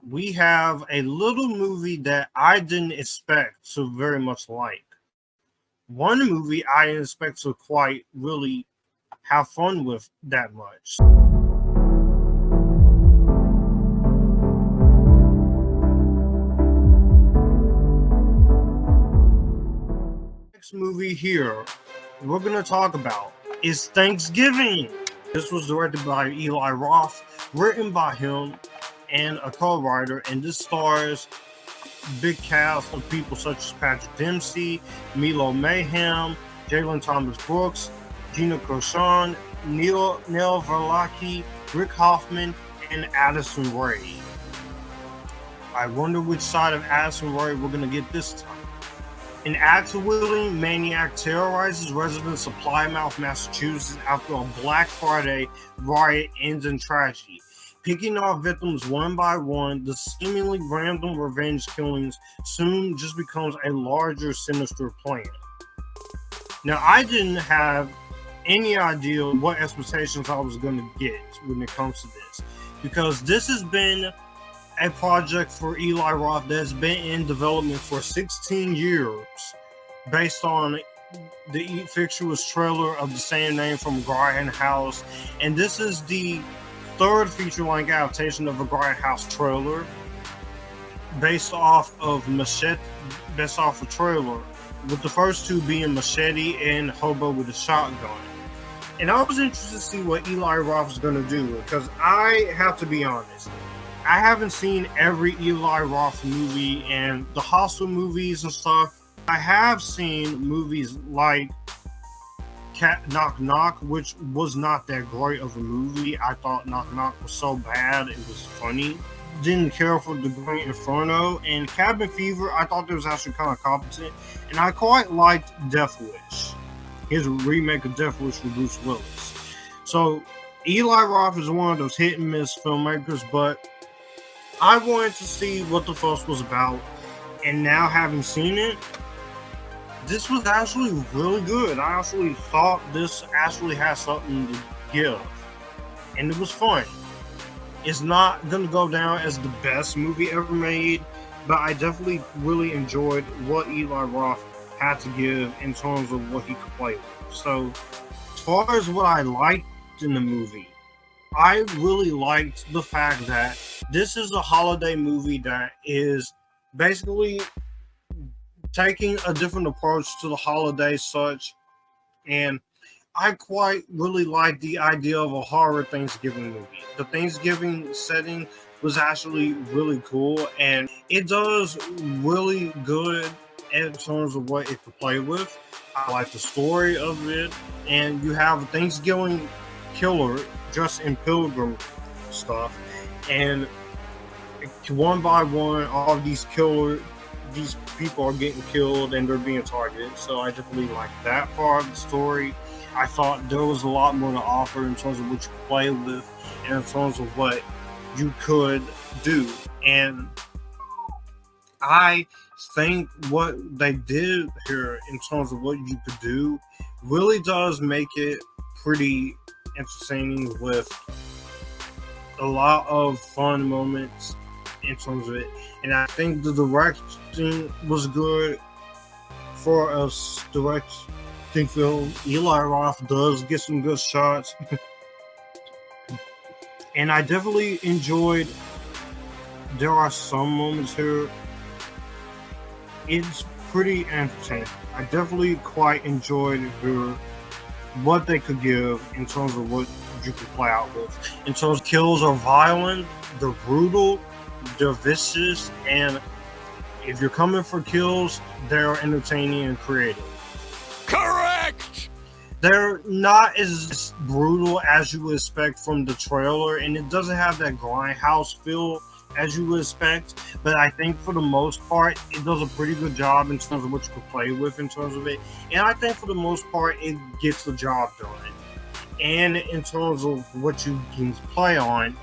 we have a little movie that I didn't expect to very much like. One movie I didn't expect to quite really have fun with that much. Next movie here we're going to talk about is Thanksgiving. This was directed by Eli Roth, written by him and a co-writer, and this stars big cast of people such as Patrick Dempsey, Milo Manheim, Jalen Thomas Brooks, Gina Gershon, Nell Verlaque, Rick Hoffman, and Addison Rae. I wonder which side of Addison Rae we're going to get this time. An axe-wielding maniac terrorizes residents of Plymouth, Massachusetts after a Black Friday riot ends in tragedy. Picking off victims one by one, the seemingly random revenge killings soon just becomes a larger, sinister plan. Now, I didn't have any idea what expectations I was going to get when it comes to this, because this has been a project for Eli Roth that's been in development for 16 years, based on the fictitious trailer of the same name from Grindhouse, and this is the third feature-length adaptation of a Grindhouse trailer, based off of a trailer, with the first two being Machete and Hobo with a Shotgun. And I was interested to see what Eli Roth is going to do, because I have to be honest, I haven't seen every Eli Roth movie and the Hostel movies and stuff. I have seen movies like Cat Knock Knock, which was not that great of a movie. I thought Knock Knock was so bad, it was funny. Didn't care for The Great Inferno, and Cabin Fever, I thought it was actually kind of competent, and I quite liked Death Wish, his remake of Death Wish with Bruce Willis. So Eli Roth is one of those hit and miss filmmakers, but I wanted to see what the fuss was about, and now having seen it, this was actually really good. I actually thought this actually had something to give, and it was fun. It's not going to go down as the best movie ever made, but I definitely really enjoyed what Eli Roth had to give in terms of what he could play with. So, as far as what I liked in the movie, I really liked the fact that this is a holiday movie that is basically taking a different approach to the holidays such, and I quite really like the idea of a horror Thanksgiving movie. The Thanksgiving setting was actually really cool, and it does really good in terms of what it could play with. I like the story of it, and you have a Thanksgiving killer dressed in pilgrim stuff, and one by one, all of these people are getting killed and they're being targeted. So I definitely like that part of the story. I thought there was a lot more to offer in terms of what you could play with and in terms of what you could do. And I think what they did here in terms of what you could do really does make it pretty entertaining, with a lot of fun moments in terms of it. And I think the directing was good for a directing film. Eli Roth does get some good shots. And I definitely enjoyed, there are some moments here, it's pretty entertaining. I definitely quite enjoyed here what they could give in terms of what you could play out with. In terms of kills are violent, they're brutal, they're vicious, and if you're coming for kills, they're entertaining and creative. Correct! They're not as brutal as you would expect from the trailer, and it doesn't have that grindhouse feel as you would expect, but I think for the most part, it does a pretty good job in terms of what you can play with in terms of it, and I think for the most part, it gets the job done. And in terms of what you can play on,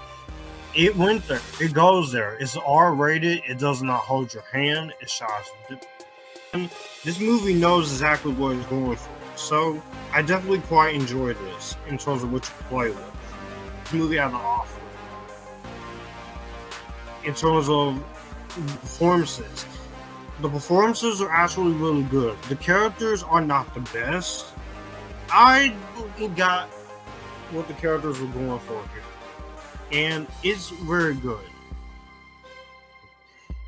it went there. It goes there. It's R-rated. It does not hold your hand. It shines. This movie knows exactly what it's going for. So I definitely quite enjoyed this in terms of what you can play with. This movie has an offer. in terms of performances. The performances are actually really good. The characters are not the best. I got what the characters were going for here, and it's very good.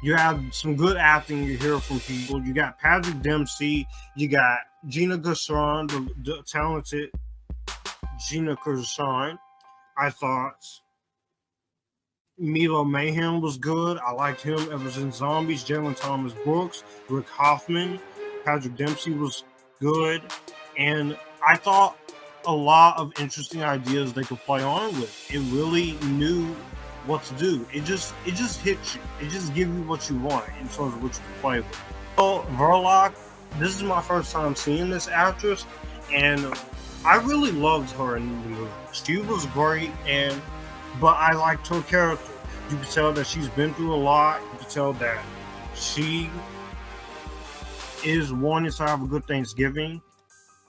You have some good acting you hear from people. You got Patrick Dempsey, you got Gina Gershon, the talented Gina Gershon. I thought Milo Manheim was good. I liked him ever since Zombies. Jalen Thomas Brooks, Rick Hoffman, Patrick Dempsey was good, and I thought a lot of interesting ideas they could play on with. It really knew what to do. It just hits you. It just gives you what you want in terms of what you can play with. Nell Verlaque, this is my first time seeing this actress, and I really loved her in the movie. She was great, but I liked her character. You could tell that she's been through a lot. You could tell that she is wanting to have a good Thanksgiving.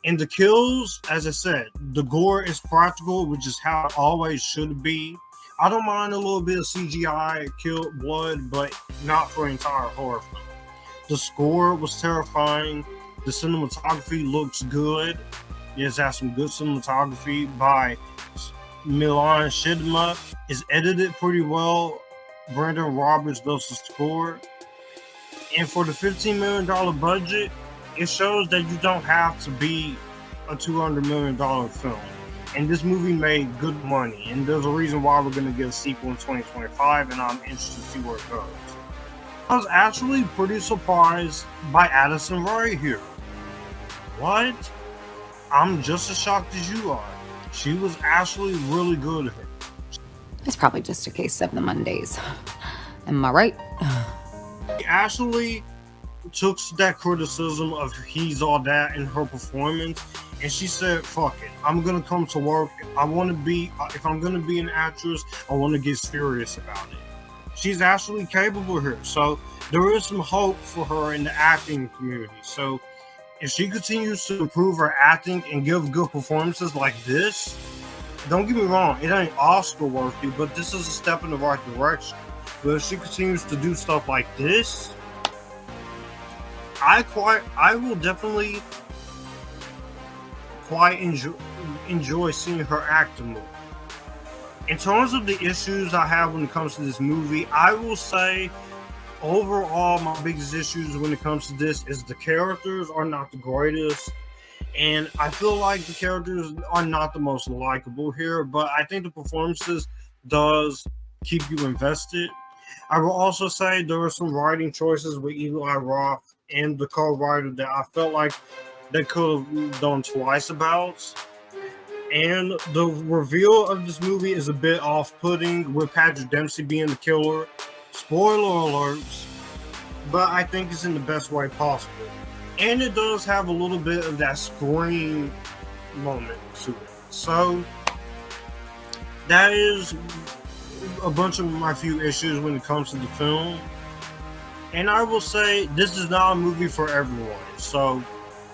And the kills, as I said, the gore is practical, which is how it always should be. I don't mind a little bit of CGI, kill blood, but not for an entire horror film. The score was terrifying. The cinematography looks good. It has some good cinematography by Milan Shidma. It's edited pretty well. Brandon Roberts does the score. And for the $15 million budget, it shows that you don't have to be a $200 million film. And this movie made good money. And there's a reason why we're going to get a sequel in 2025, and I'm interested to see where it goes. I was actually pretty surprised by Addison Rae here. What? I'm just as shocked as you are. She was actually really good here. It's probably just a case of the Mondays. Am I right? She actually took that criticism of he's all that in her performance, and she said, fuck it, I'm gonna come to work. I want to be, if I'm gonna be an actress, I want to get serious about it. She's actually capable here, so there is some hope for her in the acting community. So if she continues to improve her acting and give good performances like this, don't get me wrong, it ain't Oscar worthy, but this is a step in the right direction. But if she continues to do stuff like this, I will definitely quite enjoy seeing her act more. In terms of the issues I have when it comes to this movie, I will say overall my biggest issues when it comes to this is the characters are not the greatest, and I feel like the characters are not the most likable here, but I think the performances does keep you invested. I will also say there are some writing choices with Eli Roth and the co-writer that I felt like they could have done twice about. And the reveal of this movie is a bit off-putting with Patrick Dempsey being the killer. Spoiler alerts, but I think it's in the best way possible. And it does have a little bit of that Scream moment to it. So that is a bunch of my few issues when it comes to the film. And I will say this is not a movie for everyone. So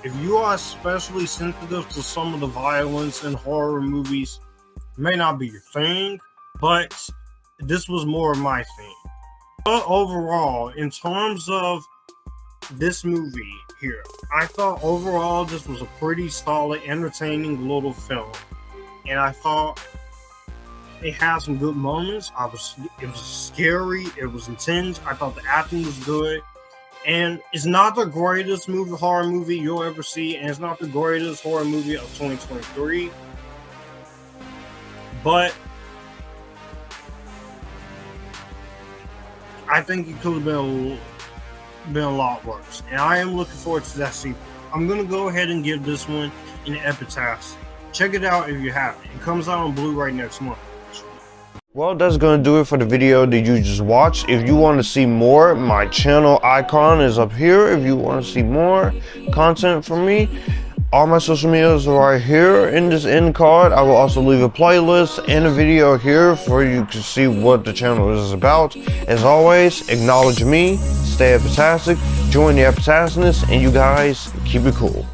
if you are especially sensitive to some of the violence in horror movies, it may not be your thing, but this was more of my thing. But overall, in terms of this movie here, I thought overall this was a pretty solid, entertaining little film. And I thought it had some good moments. It was scary, it was intense. I thought the acting was good. And it's not the greatest horror movie you'll ever see, and it's not the greatest horror movie of 2023. But I think it could have been a lot worse. And I am looking forward to that sequel. I'm going to go ahead and give this one an Epictastic. Check it out if you haven't. It comes out on Blu-ray next month. Well, that's going to do it for the video that you just watched. If you want to see more, my channel icon is up here. If you want to see more content from me, all my social medias are right here in this end card. I will also leave a playlist and a video here for you to see what the channel is about. As always, acknowledge me, stay Epictastic, join the Epictasticness, and you guys keep it cool.